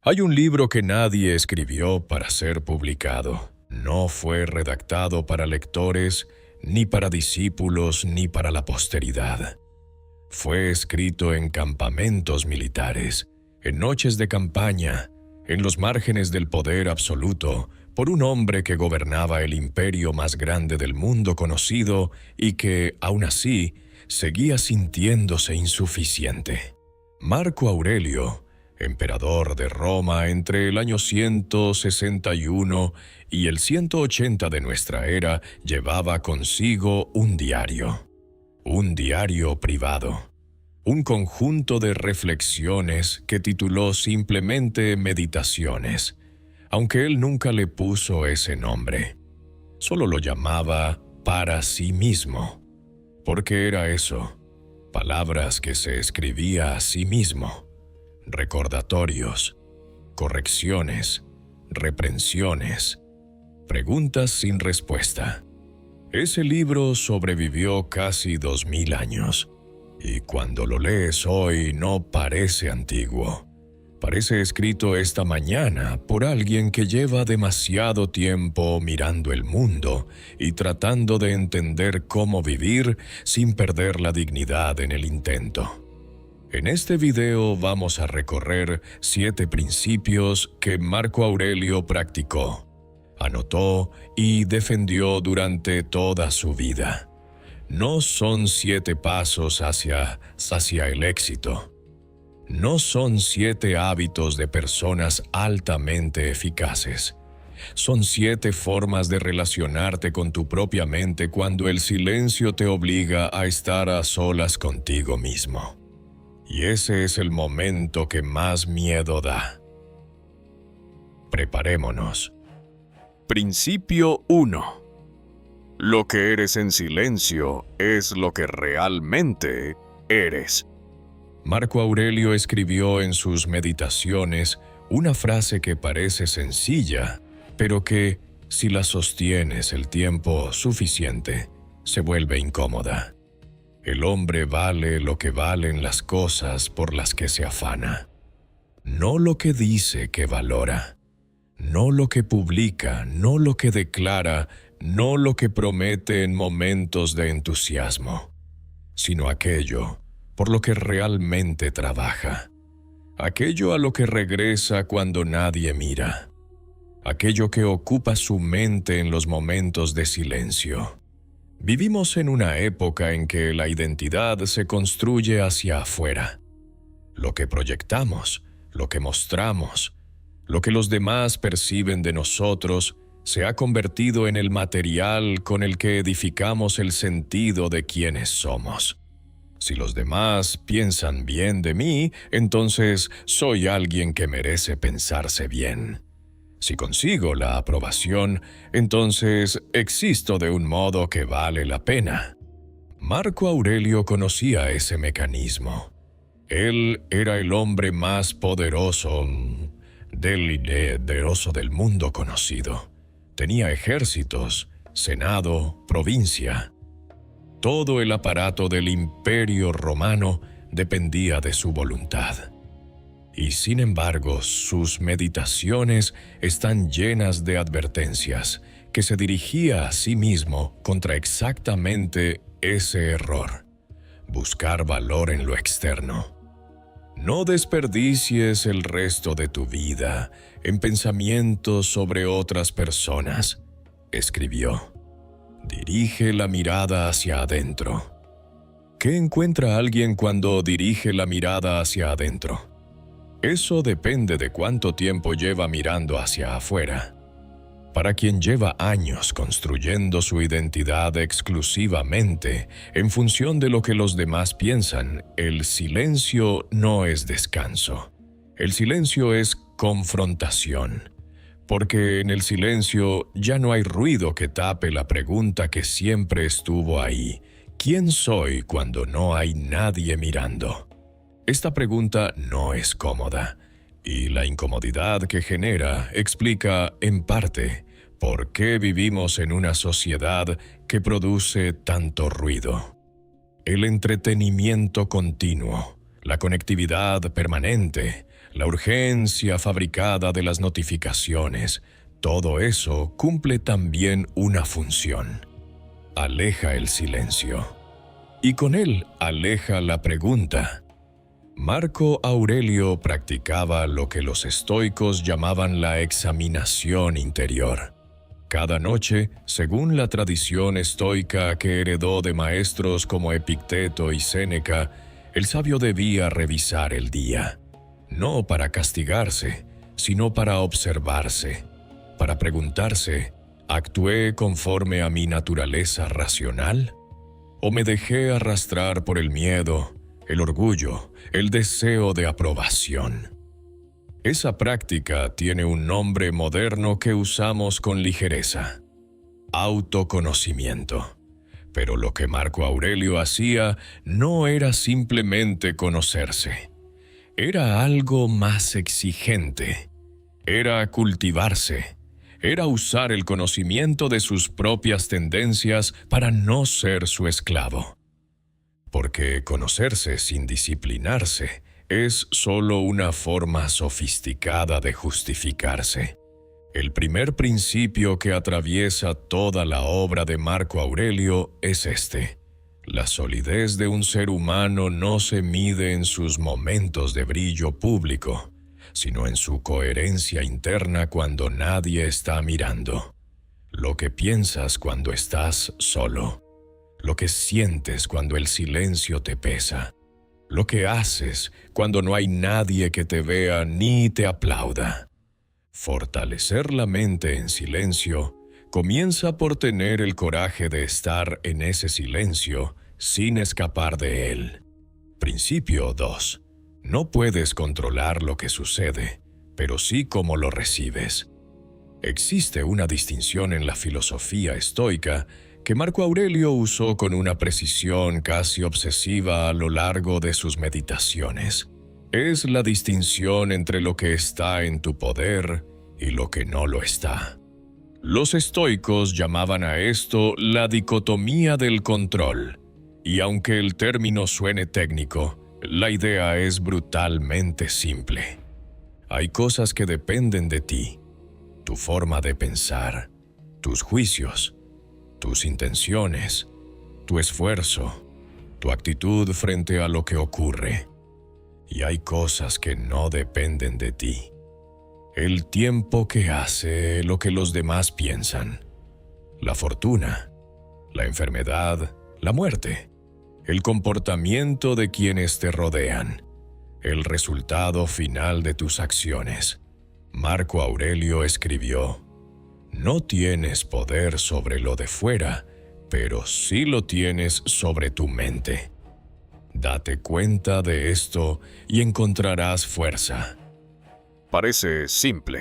Hay un libro que nadie escribió para ser publicado. No fue redactado para lectores, ni para discípulos, ni para la posteridad. Fue escrito en campamentos militares, en noches de campaña, en los márgenes del poder absoluto, por un hombre que gobernaba el imperio más grande del mundo conocido y que, aún así, seguía sintiéndose insuficiente. Marco Aurelio, emperador de Roma entre el año 161 y el 180 de nuestra era, llevaba consigo un diario privado, un conjunto de reflexiones que tituló simplemente Meditaciones, aunque él nunca le puso ese nombre. Solo lo llamaba para sí mismo, porque era eso, palabras que se escribía a sí mismo, recordatorios, correcciones, reprensiones, preguntas sin respuesta. Ese libro sobrevivió casi 2000 años, y cuando lo lees hoy no parece antiguo. Parece escrito esta mañana por alguien que lleva demasiado tiempo mirando el mundo y tratando de entender cómo vivir sin perder la dignidad en el intento. En este video vamos a recorrer 7 principios que Marco Aurelio practicó, anotó y defendió durante toda su vida. No son 7 pasos hacia el éxito. No son 7 hábitos de personas altamente eficaces. Son 7 formas de relacionarte con tu propia mente cuando el silencio te obliga a estar a solas contigo mismo. Y ese es el momento que más miedo da. Preparémonos. Principio 1. Lo que eres en silencio es lo que realmente eres. Marco Aurelio escribió en sus Meditaciones una frase que parece sencilla, pero que, si la sostienes el tiempo suficiente, se vuelve incómoda. El hombre vale lo que valen las cosas por las que se afana, no lo que dice que valora, no lo que publica, no lo que declara, no lo que promete en momentos de entusiasmo, sino aquello por lo que realmente trabaja, aquello a lo que regresa cuando nadie mira, aquello que ocupa su mente en los momentos de silencio. Vivimos en una época en que la identidad se construye hacia afuera. Lo que proyectamos, lo que mostramos, lo que los demás perciben de nosotros, se ha convertido en el material con el que edificamos el sentido de quiénes somos. Si los demás piensan bien de mí, entonces soy alguien que merece pensarse bien. Si consigo la aprobación, entonces existo de un modo que vale la pena. Marco Aurelio conocía ese mecanismo. Él era el hombre más poderoso del mundo conocido. Tenía ejércitos, senado, provincia. Todo el aparato del Imperio Romano dependía de su voluntad. Y sin embargo, sus meditaciones están llenas de advertencias que se dirigía a sí mismo contra exactamente ese error: buscar valor en lo externo. No desperdicies el resto de tu vida en pensamientos sobre otras personas, escribió. Dirige la mirada hacia adentro. ¿Qué encuentra alguien cuando dirige la mirada hacia adentro? Eso depende de cuánto tiempo lleva mirando hacia afuera. Para quien lleva años construyendo su identidad exclusivamente en función de lo que los demás piensan, el silencio no es descanso. El silencio es confrontación. Porque en el silencio ya no hay ruido que tape la pregunta que siempre estuvo ahí: ¿quién soy cuando no hay nadie mirando? Esta pregunta no es cómoda, y la incomodidad que genera explica, en parte, por qué vivimos en una sociedad que produce tanto ruido. El entretenimiento continuo, la conectividad permanente, la urgencia fabricada de las notificaciones, todo eso cumple también una función. Aleja el silencio. Y con él aleja la pregunta. Marco Aurelio practicaba lo que los estoicos llamaban la examinación interior. Cada noche, según la tradición estoica que heredó de maestros como Epicteto y Séneca, el sabio debía revisar el día, no para castigarse, sino para observarse, para preguntarse, ¿actué conforme a mi naturaleza racional? ¿O me dejé arrastrar por el miedo, el orgullo, el deseo de aprobación? Esa práctica tiene un nombre moderno que usamos con ligereza: autoconocimiento. Pero lo que Marco Aurelio hacía no era simplemente conocerse. Era algo más exigente. Era cultivarse. Era usar el conocimiento de sus propias tendencias para no ser su esclavo. Porque conocerse sin disciplinarse es solo una forma sofisticada de justificarse. El primer principio que atraviesa toda la obra de Marco Aurelio es este: la solidez de un ser humano no se mide en sus momentos de brillo público, sino en su coherencia interna cuando nadie está mirando. Lo que piensas cuando estás solo, lo que sientes cuando el silencio te pesa, lo que haces cuando no hay nadie que te vea ni te aplauda. Fortalecer la mente en silencio comienza por tener el coraje de estar en ese silencio sin escapar de él. Principio 2. No puedes controlar lo que sucede, pero sí cómo lo recibes. Existe una distinción en la filosofía estoica que Marco Aurelio usó con una precisión casi obsesiva a lo largo de sus meditaciones. Es la distinción entre lo que está en tu poder y lo que no lo está. Los estoicos llamaban a esto la dicotomía del control, y aunque el término suene técnico, la idea es brutalmente simple. Hay cosas que dependen de ti: tu forma de pensar, tus juicios, tus intenciones, tu esfuerzo, tu actitud frente a lo que ocurre. Y hay cosas que no dependen de ti: el tiempo que hace lo que los demás piensan, la fortuna, la enfermedad, la muerte, el comportamiento de quienes te rodean, el resultado final de tus acciones. Marco Aurelio escribió: no tienes poder sobre lo de fuera, pero sí lo tienes sobre tu mente. Date cuenta de esto y encontrarás fuerza. Parece simple,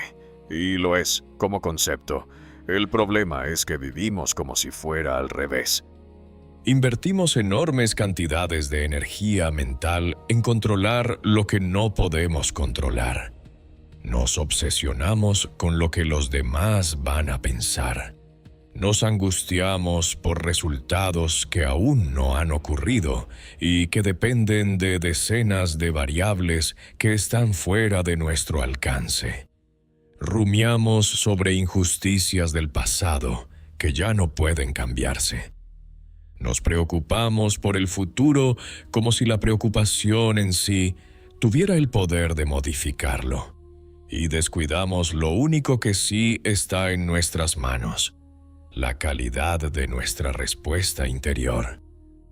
y lo es como concepto. El problema es que vivimos como si fuera al revés. Invertimos enormes cantidades de energía mental en controlar lo que no podemos controlar. Nos obsesionamos con lo que los demás van a pensar. Nos angustiamos por resultados que aún no han ocurrido y que dependen de decenas de variables que están fuera de nuestro alcance. Rumiamos sobre injusticias del pasado que ya no pueden cambiarse. Nos preocupamos por el futuro como si la preocupación en sí tuviera el poder de modificarlo. Y descuidamos lo único que sí está en nuestras manos: la calidad de nuestra respuesta interior.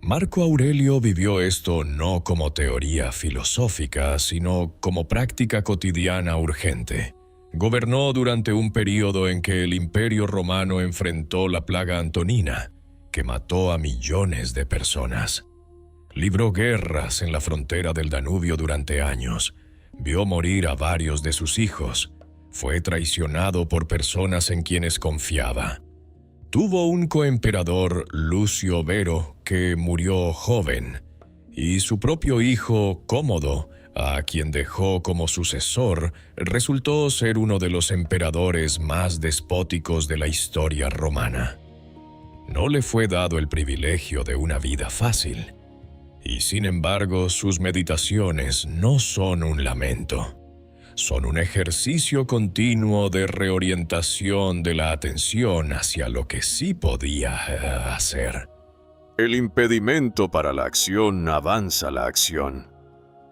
Marco Aurelio vivió esto no como teoría filosófica, sino como práctica cotidiana urgente. Gobernó durante un período en que el Imperio Romano enfrentó la plaga antonina, que mató a millones de personas. Libró guerras en la frontera del Danubio durante años. Vio morir a varios de sus hijos. Fue traicionado por personas en quienes confiaba. Tuvo un coemperador, Lucio Vero, que murió joven, y su propio hijo, Cómodo, a quien dejó como sucesor, resultó ser uno de los emperadores más despóticos de la historia romana. No le fue dado el privilegio de una vida fácil, y sin embargo sus meditaciones no son un lamento. son un ejercicio continuo de reorientación de la atención hacia lo que sí podía hacer. El impedimento para la acción avanza la acción.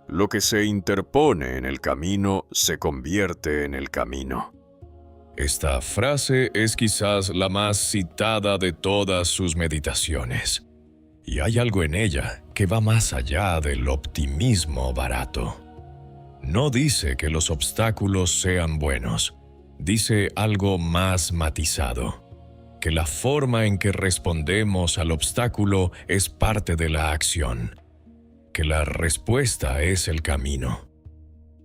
Lo que se interpone en el camino se convierte en el camino. Esta frase es quizás la más citada de todas sus meditaciones, y hay algo en ella que va más allá del optimismo barato. No dice que los obstáculos sean buenos, dice algo más matizado, que la forma en que respondemos al obstáculo es parte de la acción, que la respuesta es el camino.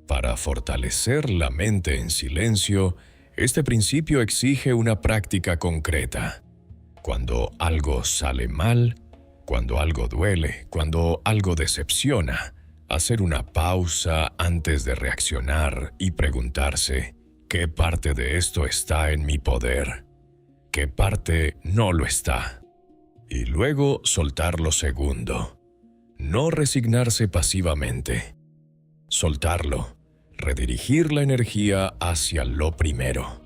Para fortalecer la mente en silencio, este principio exige una práctica concreta. Cuando algo sale mal, cuando algo duele, cuando algo decepciona, hacer una pausa antes de reaccionar y preguntarse, ¿qué parte de esto está en mi poder? ¿Qué parte no lo está? Y luego soltar lo segundo. No resignarse pasivamente. Soltarlo. Redirigir la energía hacia lo primero.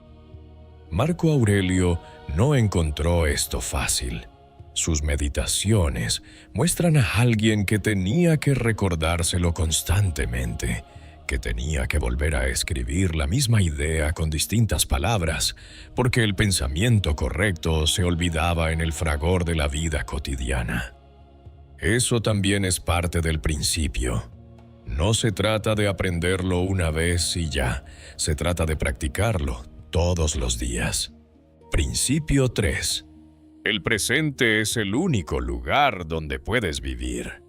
Marco Aurelio no encontró esto fácil. Sus meditaciones muestran a alguien que tenía que recordárselo constantemente, que tenía que volver a escribir la misma idea con distintas palabras, porque el pensamiento correcto se olvidaba en el fragor de la vida cotidiana. Eso también es parte del principio. No se trata de aprenderlo una vez y ya, se trata de practicarlo todos los días. Principio 3. El presente es el único lugar donde puedes vivir.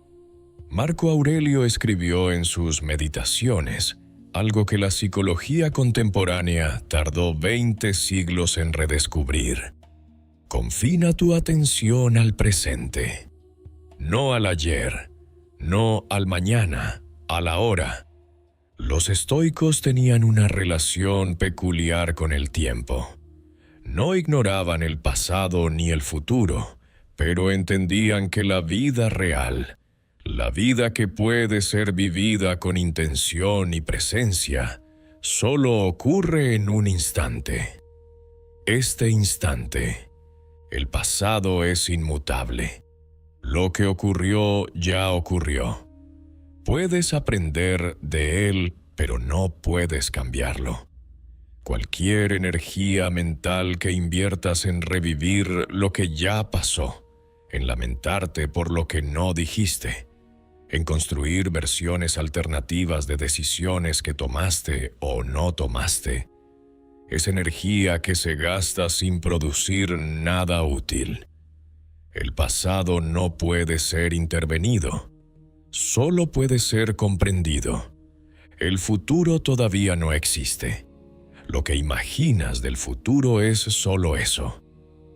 Marco Aurelio escribió en sus Meditaciones algo que la psicología contemporánea tardó 20 siglos en redescubrir. Confina tu atención al presente, no al ayer, no al mañana, a la hora. Los estoicos tenían una relación peculiar con el tiempo. No ignoraban el pasado ni el futuro, pero entendían que la vida real, la vida que puede ser vivida con intención y presencia, solo ocurre en un instante. Este instante, el pasado es inmutable. Lo que ocurrió ya ocurrió. Puedes aprender de él, pero no puedes cambiarlo. Cualquier energía mental que inviertas en revivir lo que ya pasó, en lamentarte por lo que no dijiste, en construir versiones alternativas de decisiones que tomaste o no tomaste, es energía que se gasta sin producir nada útil. El pasado no puede ser intervenido. Solo puede ser comprendido. El futuro todavía no existe. Lo que imaginas del futuro es solo eso.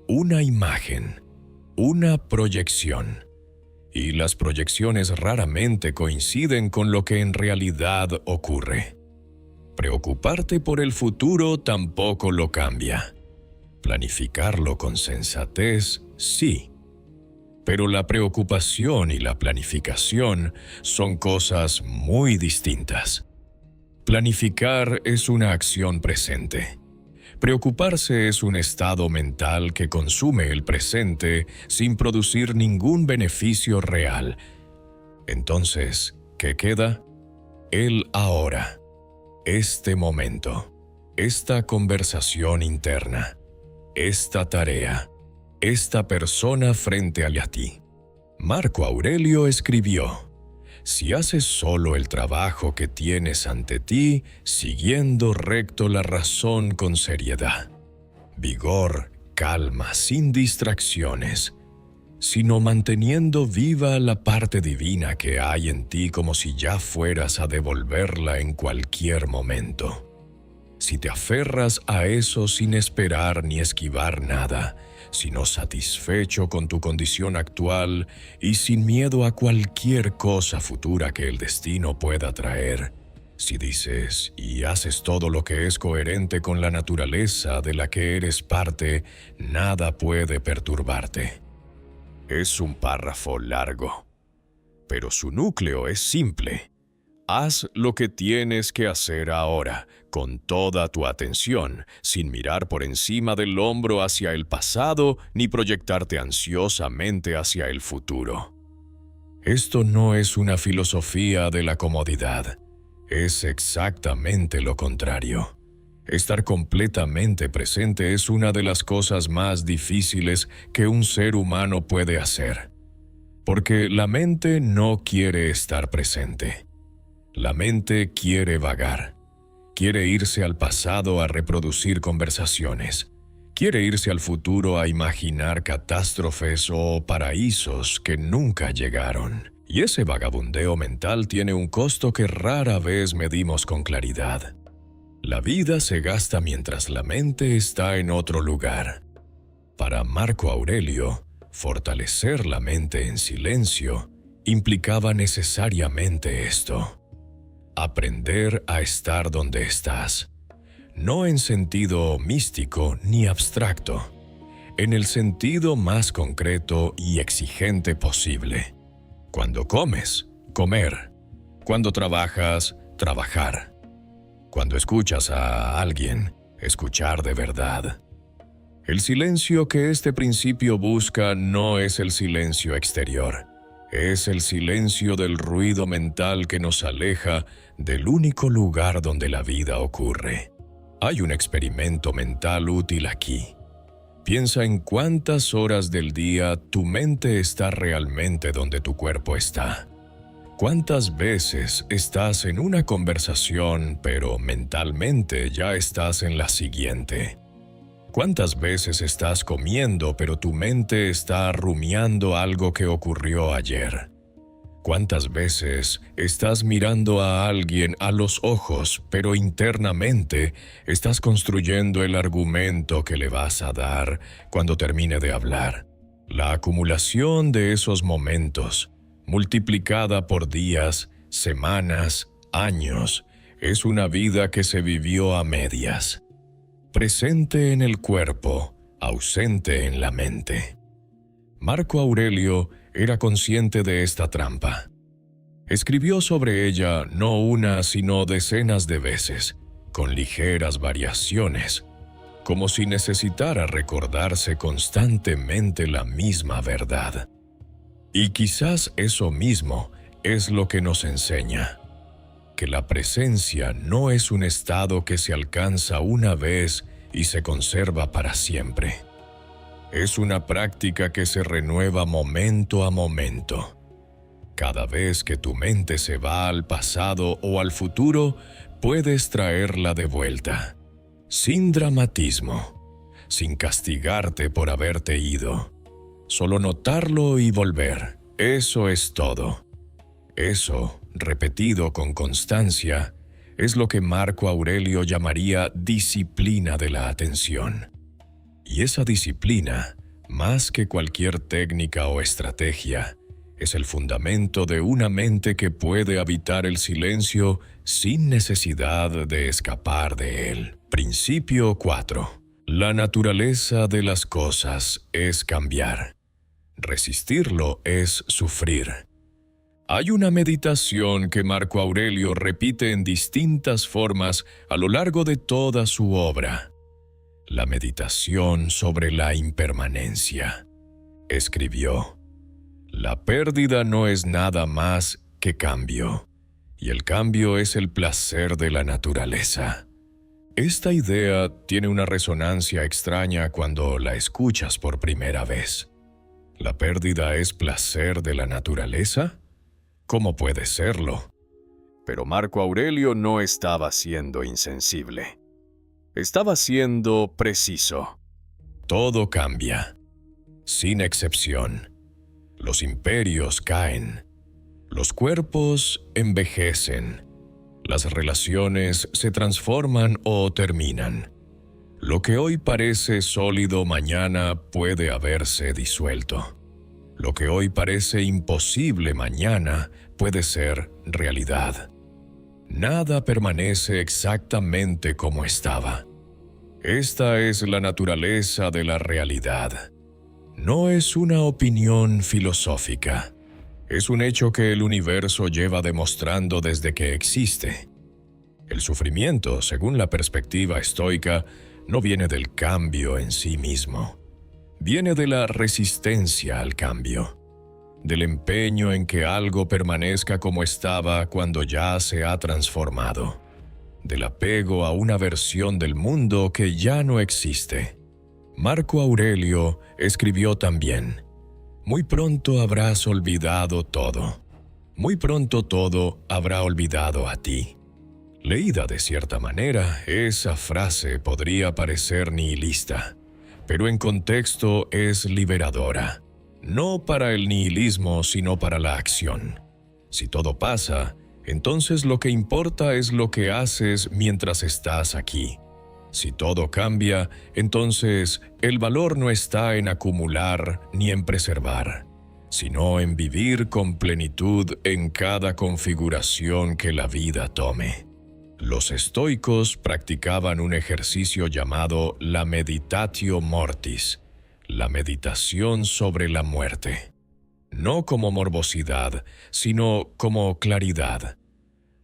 Una imagen, una proyección. Y las proyecciones raramente coinciden con lo que en realidad ocurre. Preocuparte por el futuro tampoco lo cambia. Planificarlo con sensatez, sí. Pero la preocupación y la planificación son cosas muy distintas. Planificar es una acción presente. Preocuparse es un estado mental que consume el presente sin producir ningún beneficio real. Entonces, ¿qué queda? El ahora, este momento, esta conversación interna, esta tarea, esta persona frente a ti. Marco Aurelio escribió: si haces solo el trabajo que tienes ante ti, siguiendo recto la razón con seriedad, vigor, calma, sin distracciones, sino manteniendo viva la parte divina que hay en ti como si ya fueras a devolverla en cualquier momento. Si te aferras a eso sin esperar ni esquivar nada, sino satisfecho con tu condición actual y sin miedo a cualquier cosa futura que el destino pueda traer, si dices y haces todo lo que es coherente con la naturaleza de la que eres parte, nada puede perturbarte. Es un párrafo largo, pero su núcleo es simple. Haz lo que tienes que hacer ahora, con toda tu atención, sin mirar por encima del hombro hacia el pasado ni proyectarte ansiosamente hacia el futuro. Esto no es una filosofía de la comodidad, es exactamente lo contrario. Estar completamente presente es una de las cosas más difíciles que un ser humano puede hacer, porque la mente no quiere estar presente. La mente quiere vagar, quiere irse al pasado a reproducir conversaciones, quiere irse al futuro a imaginar catástrofes o paraísos que nunca llegaron. Y ese vagabundeo mental tiene un costo que rara vez medimos con claridad. La vida se gasta mientras la mente está en otro lugar. Para Marco Aurelio, fortalecer la mente en silencio implicaba necesariamente esto: aprender a estar donde estás, no en sentido místico ni abstracto, en el sentido más concreto y exigente posible. Cuando comes, comer. Cuando trabajas, trabajar. Cuando escuchas a alguien, escuchar de verdad. El silencio que este principio busca no es el silencio exterior. Es el silencio del ruido mental que nos aleja del único lugar donde la vida ocurre. Hay un experimento mental útil aquí. Piensa en cuántas horas del día tu mente está realmente donde tu cuerpo está. ¿Cuántas veces estás en una conversación, pero mentalmente ya estás en la siguiente? ¿Cuántas veces estás comiendo, pero tu mente está rumiando algo que ocurrió ayer? ¿Cuántas veces estás mirando a alguien a los ojos, pero internamente estás construyendo el argumento que le vas a dar cuando termine de hablar? La acumulación de esos momentos, multiplicada por días, semanas, años, es una vida que se vivió a medias. Presente en el cuerpo, ausente en la mente. Marco Aurelio era consciente de esta trampa. Escribió sobre ella no una, sino decenas de veces, con ligeras variaciones, como si necesitara recordarse constantemente la misma verdad. Y quizás eso mismo es lo que nos enseña: que la presencia no es un estado que se alcanza una vez y se conserva para siempre. Es una práctica que se renueva momento a momento. Cada vez que tu mente se va al pasado o al futuro, puedes traerla de vuelta, sin dramatismo, sin castigarte por haberte ido. Solo notarlo y volver. Eso es todo. Eso, repetido con constancia, es lo que Marco Aurelio llamaría disciplina de la atención. Y esa disciplina, más que cualquier técnica o estrategia, es el fundamento de una mente que puede habitar el silencio sin necesidad de escapar de él. Principio 4. La naturaleza de las cosas es cambiar. Resistirlo es sufrir. Hay una meditación que Marco Aurelio repite en distintas formas a lo largo de toda su obra. La meditación sobre la impermanencia. Escribió: la pérdida no es nada más que cambio, y el cambio es el placer de la naturaleza. Esta idea tiene una resonancia extraña cuando la escuchas por primera vez. ¿La pérdida es placer de la naturaleza? ¿Cómo puede serlo? Pero Marco Aurelio no estaba siendo insensible. Estaba siendo preciso. Todo cambia, sin excepción. Los imperios caen. Los cuerpos envejecen. Las relaciones se transforman o terminan. Lo que hoy parece sólido mañana puede haberse disuelto. Lo que hoy parece imposible mañana puede ser realidad. Nada permanece exactamente como estaba. Esta es la naturaleza de la realidad. No es una opinión filosófica. Es un hecho que el universo lleva demostrando desde que existe. El sufrimiento, según la perspectiva estoica, no viene del cambio en sí mismo. Viene de la resistencia al cambio, del empeño en que algo permanezca como estaba cuando ya se ha transformado, del apego a una versión del mundo que ya no existe. Marco Aurelio escribió también: muy pronto habrás olvidado todo. Muy pronto todo habrá olvidado a ti. Leída de cierta manera, esa frase podría parecer nihilista, pero en contexto es liberadora. No para el nihilismo, sino para la acción. Si todo pasa, entonces lo que importa es lo que haces mientras estás aquí. Si todo cambia, entonces el valor no está en acumular ni en preservar, sino en vivir con plenitud en cada configuración que la vida tome. Los estoicos practicaban un ejercicio llamado la meditatio mortis, la meditación sobre la muerte. No como morbosidad, sino como claridad.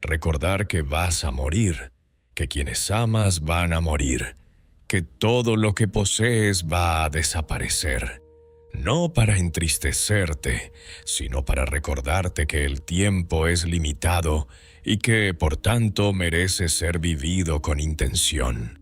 Recordar que vas a morir, que quienes amas van a morir, que todo lo que posees va a desaparecer. No para entristecerte, sino para recordarte que el tiempo es limitado y que, por tanto, merece ser vivido con intención.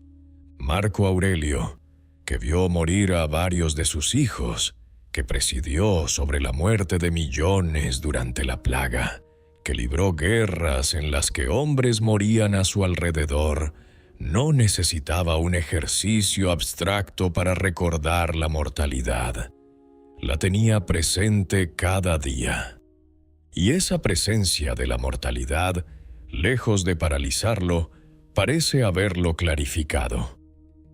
Marco Aurelio, que vio morir a varios de sus hijos, que presidió sobre la muerte de millones durante la plaga, que libró guerras en las que hombres morían a su alrededor, no necesitaba un ejercicio abstracto para recordar la mortalidad. La tenía presente cada día. Y esa presencia de la mortalidad, lejos de paralizarlo, parece haberlo clarificado.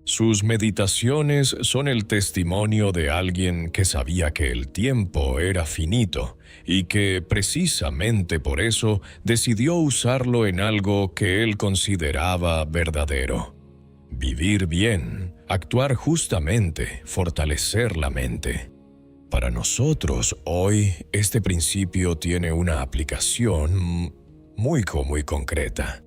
Sus meditaciones son el testimonio de alguien que sabía que el tiempo era finito y que, precisamente por eso, decidió usarlo en algo que él consideraba verdadero. Vivir bien, actuar justamente, fortalecer la mente. Para nosotros, hoy, este principio tiene una aplicación muy concreta.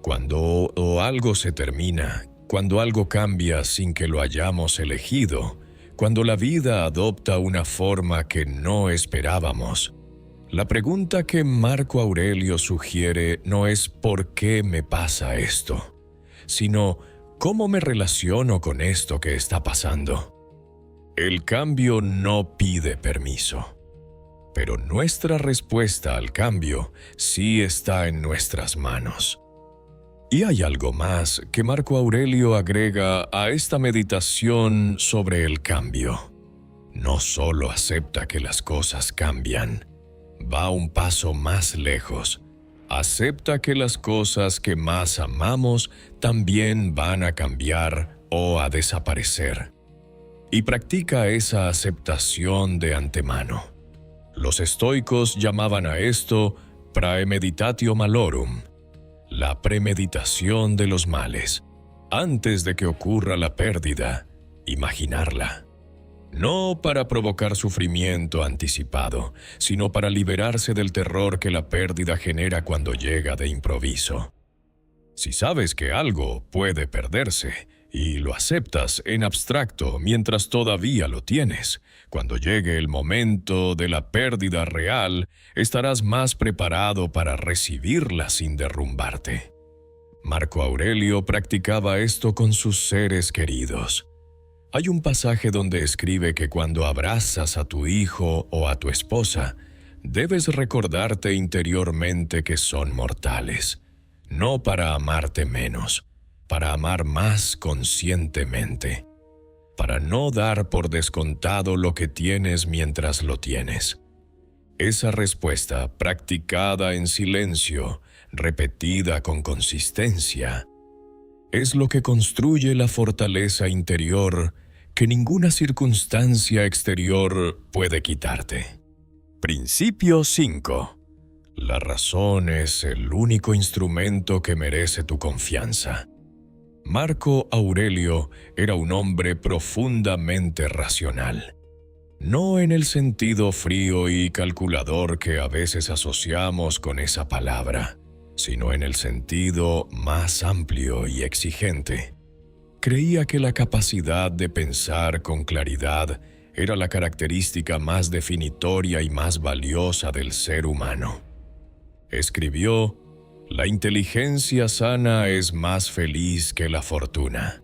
Cuando algo se termina, cuando algo cambia sin que lo hayamos elegido, cuando la vida adopta una forma que no esperábamos, la pregunta que Marco Aurelio sugiere no es ¿por qué me pasa esto?, sino ¿cómo me relaciono con esto que está pasando? El cambio no pide permiso, pero nuestra respuesta al cambio sí está en nuestras manos. Y hay algo más que Marco Aurelio agrega a esta meditación sobre el cambio. No solo acepta que las cosas cambian, va un paso más lejos. Acepta que las cosas que más amamos también van a cambiar o a desaparecer. Y practica esa aceptación de antemano. Los estoicos llamaban a esto praemeditatio malorum, la premeditación de los males. Antes de que ocurra la pérdida, imaginarla. No para provocar sufrimiento anticipado, sino para liberarse del terror que la pérdida genera cuando llega de improviso. Si sabes que algo puede perderse, y lo aceptas en abstracto mientras todavía lo tienes, cuando llegue el momento de la pérdida real, estarás más preparado para recibirla sin derrumbarte. Marco Aurelio practicaba esto con sus seres queridos. Hay un pasaje donde escribe que cuando abrazas a tu hijo o a tu esposa, debes recordarte interiormente que son mortales, no para amarte menos, para amar más conscientemente, para no dar por descontado lo que tienes mientras lo tienes. Esa respuesta, practicada en silencio, repetida con consistencia, es lo que construye la fortaleza interior que ninguna circunstancia exterior puede quitarte. Principio 5. La razón es el único instrumento que merece tu confianza. Marco Aurelio era un hombre profundamente racional. no en el sentido frío y calculador que a veces asociamos con esa palabra, sino en el sentido más amplio y exigente. Creía que la capacidad de pensar con claridad era la característica más definitoria y más valiosa del ser humano. Escribió: «La inteligencia sana es más feliz que la fortuna».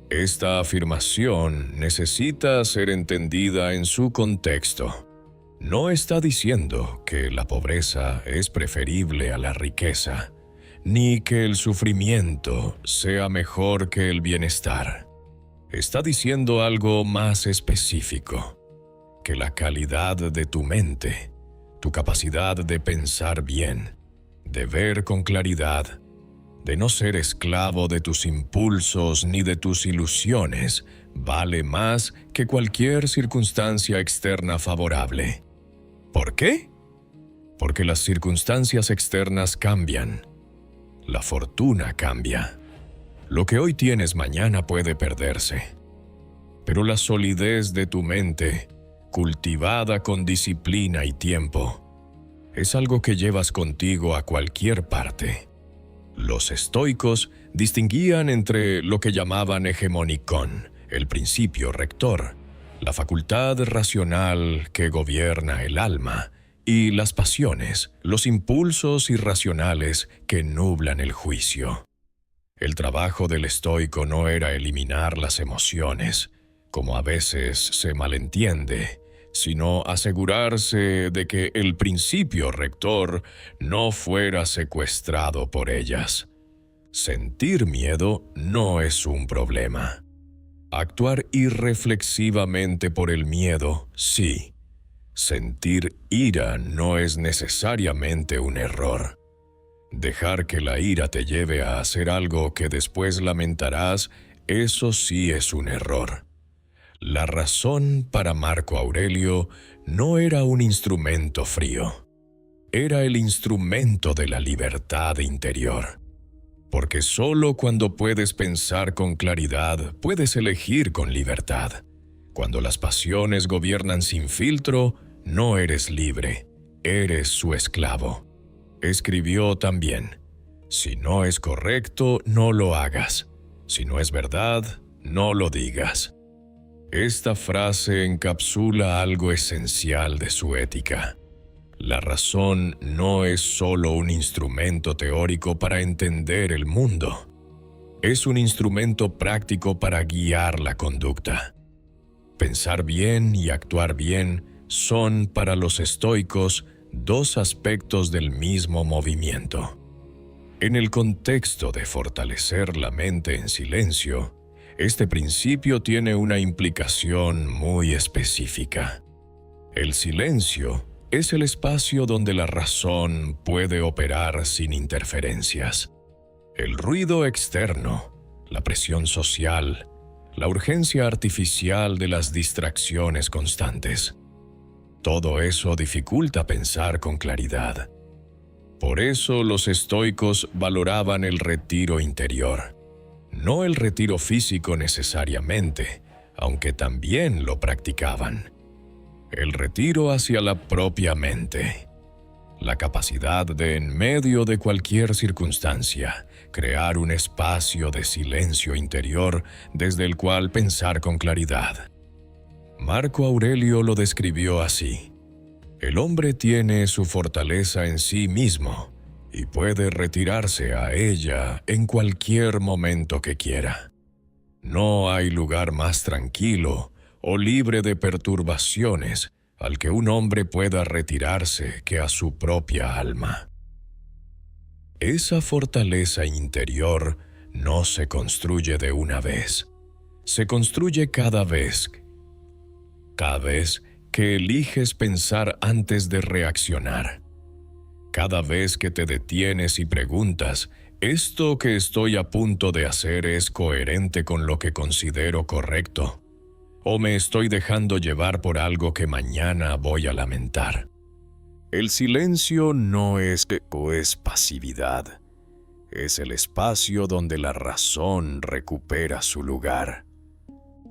Esta afirmación necesita ser entendida en su contexto. No está diciendo que la pobreza es preferible a la riqueza, ni que el sufrimiento sea mejor que el bienestar. Está diciendo algo más específico, que la calidad de tu mente, tu capacidad de pensar bien, de ver con claridad, de no ser esclavo de tus impulsos ni de tus ilusiones, vale más que cualquier circunstancia externa favorable. ¿Por qué? Porque las circunstancias externas cambian. La fortuna cambia. Lo que hoy tienes mañana puede perderse. Pero la solidez de tu mente, cultivada con disciplina y tiempo, es algo que llevas contigo a cualquier parte. Los estoicos distinguían entre lo que llamaban hegemonikon, el principio rector, la facultad racional que gobierna el alma, y las pasiones, los impulsos irracionales que nublan el juicio. El trabajo del estoico no era eliminar las emociones, como a veces se malentiende, sino asegurarse de que el principio rector no fuera secuestrado por ellas. Sentir miedo no es un problema. Actuar irreflexivamente por el miedo, sí. Sentir ira no es necesariamente un error. Dejar que la ira te lleve a hacer algo que después lamentarás, eso sí es un error. La razón para Marco Aurelio no era un instrumento frío. Era el instrumento de la libertad interior. Porque solo cuando puedes pensar con claridad, puedes elegir con libertad. Cuando las pasiones gobiernan sin filtro, no eres libre, eres su esclavo. Escribió también: «Si no es correcto, no lo hagas. Si no es verdad, no lo digas». Esta frase encapsula algo esencial de su ética. La razón no es solo un instrumento teórico para entender el mundo. Es un instrumento práctico para guiar la conducta. Pensar bien y actuar bien son, para los estoicos, dos aspectos del mismo movimiento. En el contexto de fortalecer la mente en silencio, este principio tiene una implicación muy específica. El silencio es el espacio donde la razón puede operar sin interferencias. El ruido externo, la presión social, la urgencia artificial de las distracciones constantes. Todo eso dificulta pensar con claridad. Por eso los estoicos valoraban el retiro interior. No el retiro físico necesariamente, aunque también lo practicaban. El retiro hacia la propia mente. La capacidad de, en medio de cualquier circunstancia, crear un espacio de silencio interior desde el cual pensar con claridad. Marco Aurelio lo describió así: «El hombre tiene su fortaleza en sí mismo y puede retirarse a ella en cualquier momento que quiera. No hay lugar más tranquilo o libre de perturbaciones al que un hombre pueda retirarse que a su propia alma». Esa fortaleza interior no se construye de una vez. Se construye cada vez que eliges pensar antes de reaccionar. Cada vez que te detienes y preguntas: ¿esto que estoy a punto de hacer es coherente con lo que considero correcto? ¿O me estoy dejando llevar por algo que mañana voy a lamentar? El silencio no es pasividad. Es el espacio donde la razón recupera su lugar.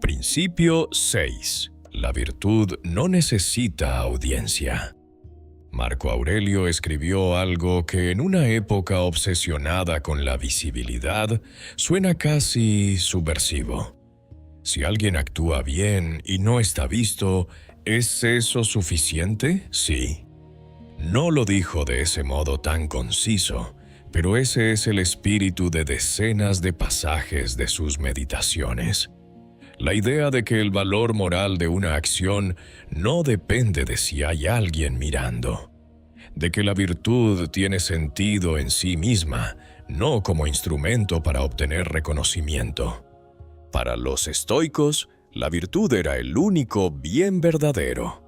Principio 6. La virtud no necesita audiencia. Marco Aurelio escribió algo que en una época obsesionada con la visibilidad suena casi subversivo. Si alguien actúa bien y no está visto, ¿es eso suficiente? Sí. No lo dijo de ese modo tan conciso, pero ese es el espíritu de decenas de pasajes de sus meditaciones. La idea de que el valor moral de una acción no depende de si hay alguien mirando, de que la virtud tiene sentido en sí misma, no como instrumento para obtener reconocimiento. Para los estoicos, la virtud era el único bien verdadero.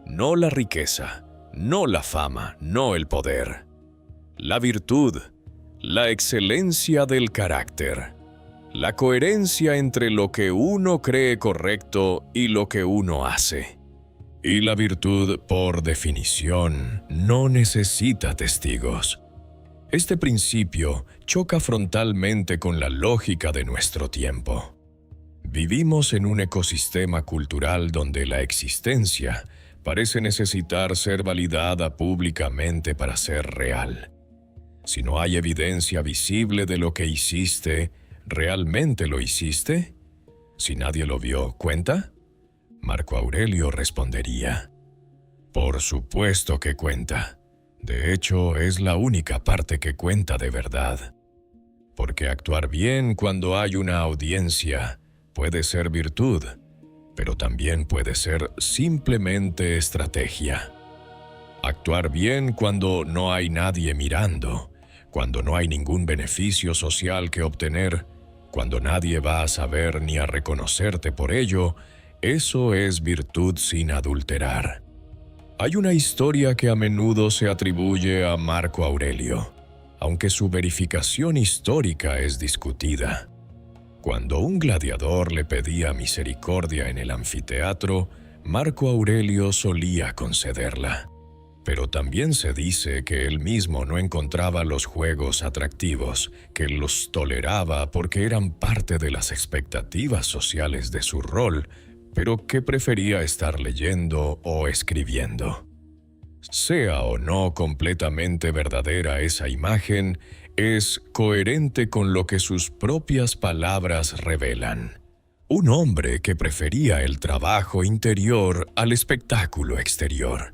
No la riqueza, no la fama, no el poder. La virtud, la excelencia del carácter. La coherencia entre lo que uno cree correcto y lo que uno hace. Y la virtud, por definición, no necesita testigos. Este principio choca frontalmente con la lógica de nuestro tiempo. Vivimos en un ecosistema cultural donde la existencia parece necesitar ser validada públicamente para ser real. Si no hay evidencia visible de lo que hiciste, ¿realmente lo hiciste? Si nadie lo vio, ¿cuenta? Marco Aurelio respondería: por supuesto que cuenta. De hecho, es la única parte que cuenta de verdad. Porque actuar bien cuando hay una audiencia puede ser virtud, pero también puede ser simplemente estrategia. Actuar bien cuando no hay nadie mirando, cuando no hay ningún beneficio social que obtener, cuando nadie va a saber ni a reconocerte por ello, eso es virtud sin adulterar. Hay una historia que a menudo se atribuye a Marco Aurelio, aunque su verificación histórica es discutida. Cuando un gladiador le pedía misericordia en el anfiteatro, Marco Aurelio solía concederla. Pero también se dice que él mismo no encontraba los juegos atractivos, que los toleraba porque eran parte de las expectativas sociales de su rol, pero que prefería estar leyendo o escribiendo. Sea o no completamente verdadera esa imagen, es coherente con lo que sus propias palabras revelan. Un hombre que prefería el trabajo interior al espectáculo exterior,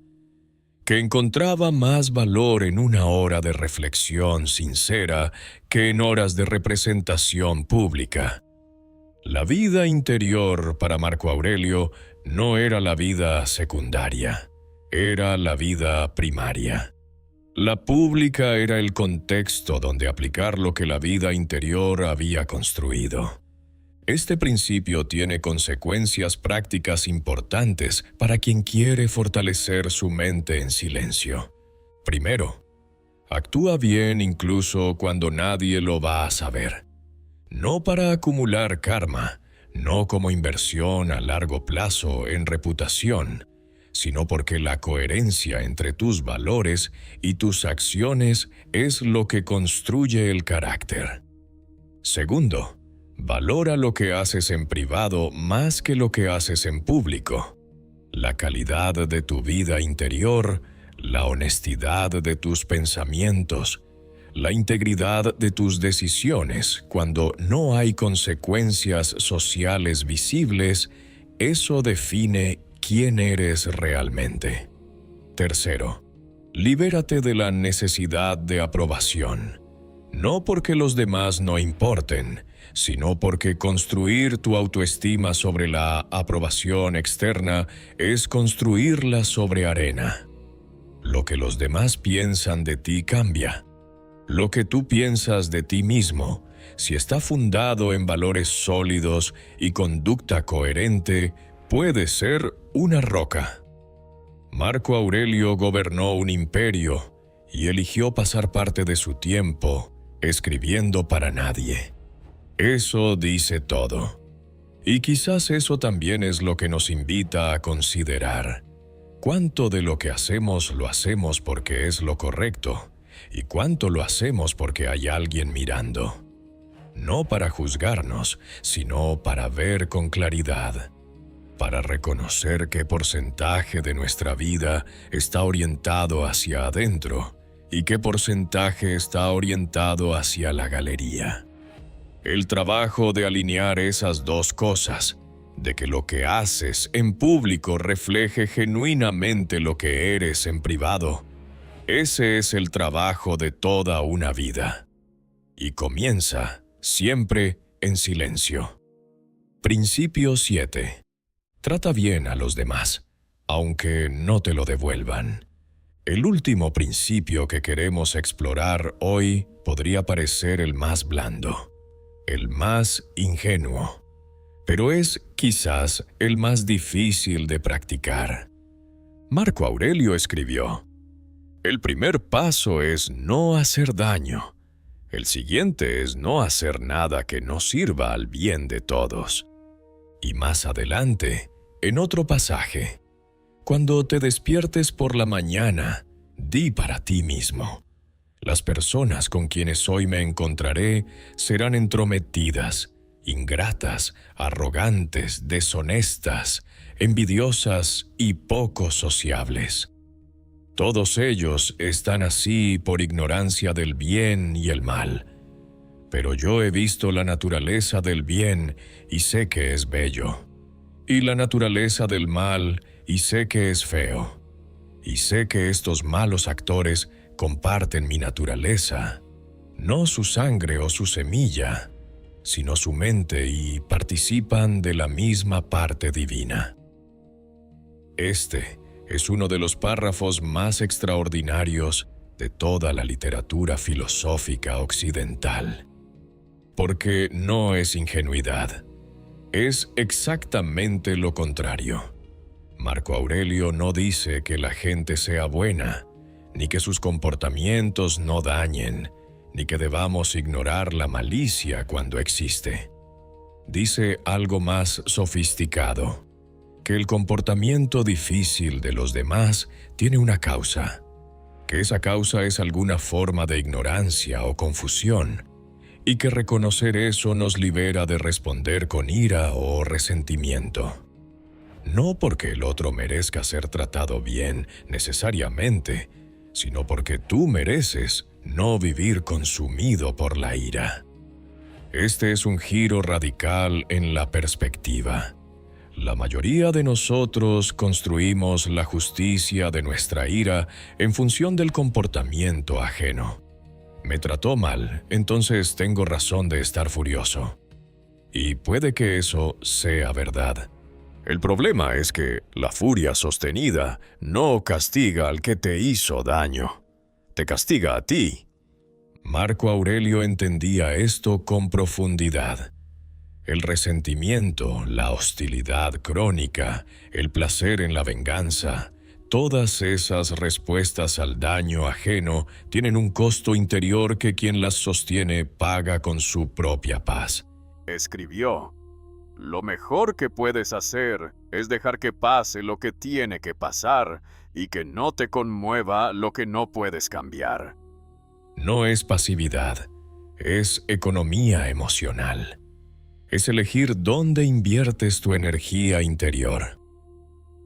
que encontraba más valor en una hora de reflexión sincera que en horas de representación pública. La vida interior para Marco Aurelio no era la vida secundaria, era la vida primaria. La pública era el contexto donde aplicar lo que la vida interior había construido. Este principio tiene consecuencias prácticas importantes para quien quiere fortalecer su mente en silencio. Primero, actúa bien incluso cuando nadie lo va a saber. No para acumular karma, no como inversión a largo plazo en reputación, sino porque la coherencia entre tus valores y tus acciones es lo que construye el carácter. Segundo, valora lo que haces en privado más que lo que haces en público. La calidad de tu vida interior, la honestidad de tus pensamientos, la integridad de tus decisiones cuando no hay consecuencias sociales visibles, eso define quién eres realmente. Tercero, libérate de la necesidad de aprobación. No porque los demás no importen, sino porque construir tu autoestima sobre la aprobación externa es construirla sobre arena. Lo que los demás piensan de ti cambia. Lo que tú piensas de ti mismo, si está fundado en valores sólidos y conducta coherente, puede ser una roca. Marco Aurelio gobernó un imperio y eligió pasar parte de su tiempo escribiendo para nadie. Eso dice todo. Y quizás eso también es lo que nos invita a considerar. ¿Cuánto de lo que hacemos lo hacemos porque es lo correcto? ¿Y cuánto lo hacemos porque hay alguien mirando? No para juzgarnos, sino para ver con claridad. para reconocer qué porcentaje de nuestra vida está orientado hacia adentro y qué porcentaje está orientado hacia la galería. El trabajo de alinear esas dos cosas, de que lo que haces en público refleje genuinamente lo que eres en privado, ese es el trabajo de toda una vida. Y comienza siempre en silencio. Principio 7. Trata bien a los demás, aunque no te lo devuelvan. El último principio que queremos explorar hoy podría parecer el más blando, el más ingenuo, pero es quizás el más difícil de practicar. Marco Aurelio escribió: el primer paso es no hacer daño. El siguiente es no hacer nada que no sirva al bien de todos. Y más adelante, en otro pasaje, cuando te despiertes por la mañana, di para ti mismo: las personas con quienes hoy me encontraré serán entrometidas, ingratas, arrogantes, deshonestas, envidiosas y poco sociables. Todos ellos están así por ignorancia del bien y el mal. Pero yo he visto la naturaleza del bien y sé que es bello, y la naturaleza del mal y sé que es feo, y sé que estos malos actores comparten mi naturaleza, no su sangre o su semilla, sino su mente, y participan de la misma parte divina. Este es uno de los párrafos más extraordinarios de toda la literatura filosófica occidental. Porque no es ingenuidad, es exactamente lo contrario. Marco Aurelio no dice que la gente sea buena, ni que sus comportamientos no dañen, ni que debamos ignorar la malicia cuando existe. Dice algo más sofisticado: que el comportamiento difícil de los demás tiene una causa, que esa causa es alguna forma de ignorancia o confusión, y que reconocer eso nos libera de responder con ira o resentimiento. No porque el otro merezca ser tratado bien necesariamente, sino porque tú mereces no vivir consumido por la ira. Este es un giro radical en la perspectiva. La mayoría de nosotros construimos la justicia de nuestra ira en función del comportamiento ajeno. Me trató mal, entonces tengo razón de estar furioso. Y puede que eso sea verdad. El problema es que la furia sostenida no castiga al que te hizo daño, te castiga a ti. Marco Aurelio entendía esto con profundidad. El resentimiento, la hostilidad crónica, el placer en la venganza, todas esas respuestas al daño ajeno tienen un costo interior que quien las sostiene paga con su propia paz. Escribió: lo mejor que puedes hacer es dejar que pase lo que tiene que pasar y que no te conmueva lo que no puedes cambiar. No es pasividad, es economía emocional. Es elegir dónde inviertes tu energía interior.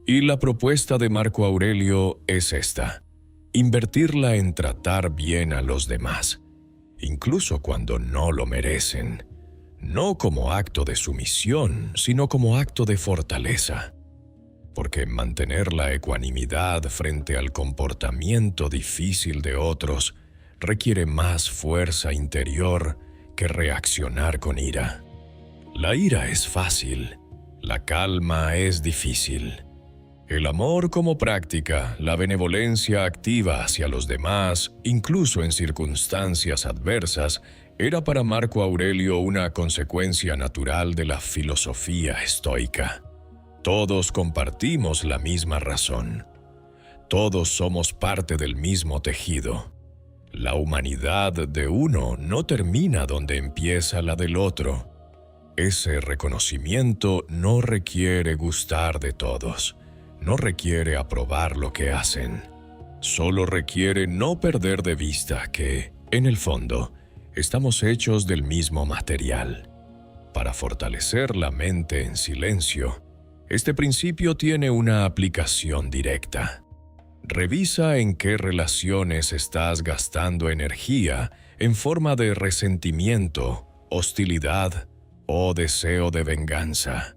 Y la propuesta de Marco Aurelio es esta: invertirla en tratar bien a los demás, incluso cuando no lo merecen, no como acto de sumisión, sino como acto de fortaleza. Porque mantener la ecuanimidad frente al comportamiento difícil de otros requiere más fuerza interior que reaccionar con ira. La ira es fácil, la calma es difícil. El amor como práctica, la benevolencia activa hacia los demás, incluso en circunstancias adversas, era para Marco Aurelio una consecuencia natural de la filosofía estoica. Todos compartimos la misma razón. Todos somos parte del mismo tejido. La humanidad de uno no termina donde empieza la del otro. Ese reconocimiento no requiere gustar de todos, no requiere aprobar lo que hacen. Solo requiere no perder de vista que, en el fondo, estamos hechos del mismo material. Para fortalecer la mente en silencio, Este principio tiene una aplicación directa. Revisa en qué relaciones estás gastando energía en forma de resentimiento, hostilidad o deseo de venganza.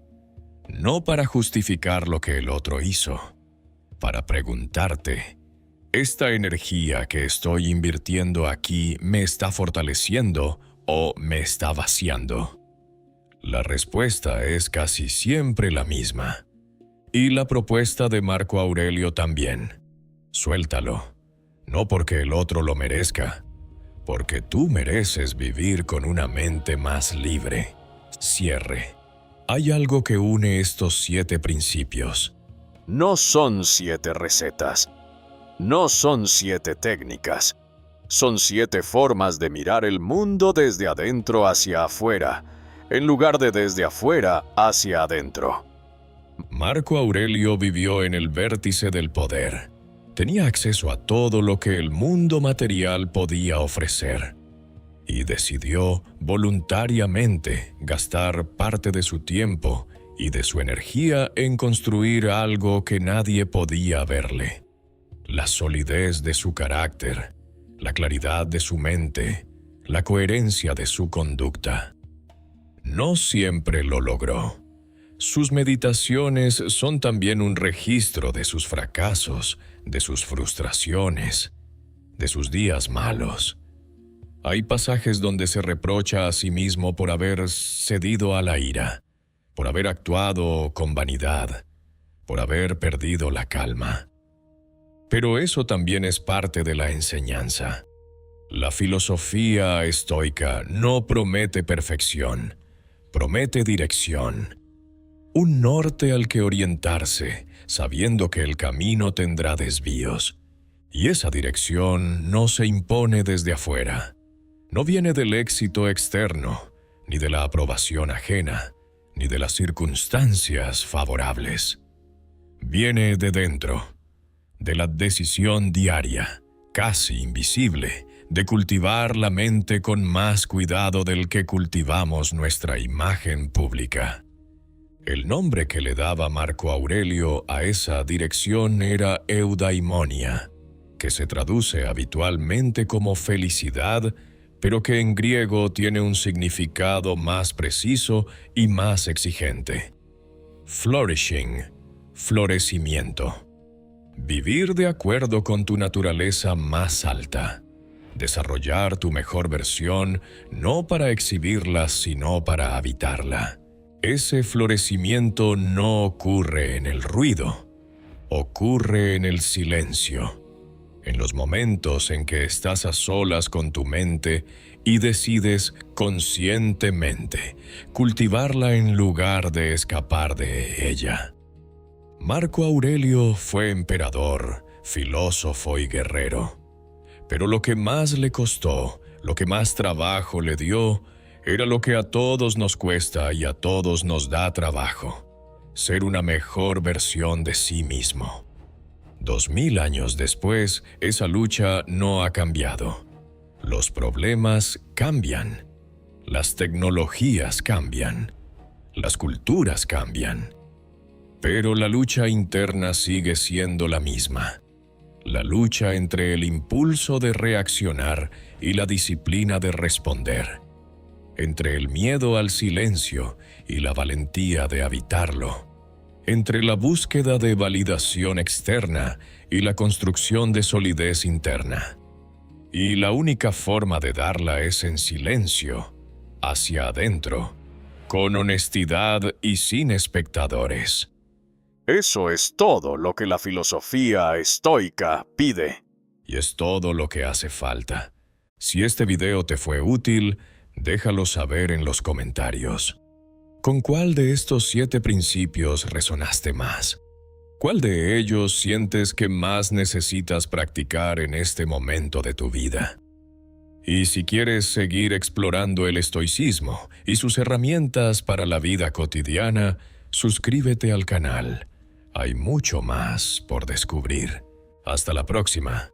No para justificar lo que el otro hizo, para preguntarte, ¿esta energía que estoy invirtiendo aquí me está fortaleciendo o me está vaciando? La respuesta es casi siempre la misma. Y la propuesta de Marco Aurelio también. Suéltalo, no porque el otro lo merezca, porque tú mereces vivir con una mente más libre. Cierre. Hay algo que une estos 7 principios. No son 7 recetas. No son 7 técnicas. Son 7 formas de mirar el mundo desde adentro hacia afuera, en lugar de desde afuera hacia adentro. Marco Aurelio vivió en el vértice del poder. Tenía acceso a todo lo que el mundo material podía ofrecer. Y decidió voluntariamente gastar parte de su tiempo y de su energía en construir algo que nadie podía verle. La solidez de su carácter, la claridad de su mente, la coherencia de su conducta. No siempre lo logró. Sus meditaciones son también un registro de sus fracasos, de sus frustraciones, de sus días malos. Hay pasajes donde se reprocha a sí mismo por haber cedido a la ira, por haber actuado con vanidad, por haber perdido la calma. Pero eso también es parte de la enseñanza. La filosofía estoica no promete perfección, promete dirección. Un norte al que orientarse, sabiendo que el camino tendrá desvíos. Y esa dirección no se impone desde afuera. No viene del éxito externo, ni de la aprobación ajena, ni de las circunstancias favorables. Viene de dentro, de la decisión diaria, casi invisible, de cultivar la mente con más cuidado del que cultivamos nuestra imagen pública. El nombre que le daba Marco Aurelio a esa dirección era eudaimonia, que se traduce habitualmente como felicidad, pero que en griego tiene un significado más preciso y más exigente. Flourishing, florecimiento. Vivir de acuerdo con tu naturaleza más alta. Desarrollar tu mejor versión, no para exhibirla, sino para habitarla. Ese florecimiento no ocurre en el ruido, ocurre en el silencio. En los momentos en que estás a solas con tu mente y decides conscientemente cultivarla en lugar de escapar de ella. Marco Aurelio fue emperador, filósofo y guerrero. Pero lo que más le costó, lo que más trabajo le dio, era lo que a todos nos cuesta y a todos nos da trabajo: ser una mejor versión de sí mismo. 2000 años después, esa lucha no ha cambiado. Los problemas cambian. Las tecnologías cambian. Las culturas cambian. Pero la lucha interna sigue siendo la misma. La lucha entre el impulso de reaccionar y la disciplina de responder. Entre el miedo al silencio y la valentía de habitarlo. Entre la búsqueda de validación externa y la construcción de solidez interna. Y la única forma de darla es en silencio, hacia adentro, con honestidad y sin espectadores. Eso es todo lo que la filosofía estoica pide. Y es todo lo que hace falta. Si este video te fue útil, déjalo saber en los comentarios. ¿Con cuál de estos 7 principios resonaste más? ¿Cuál de ellos sientes que más necesitas practicar en este momento de tu vida? Y si quieres seguir explorando el estoicismo y sus herramientas para la vida cotidiana, suscríbete al canal. Hay mucho más por descubrir. Hasta la próxima.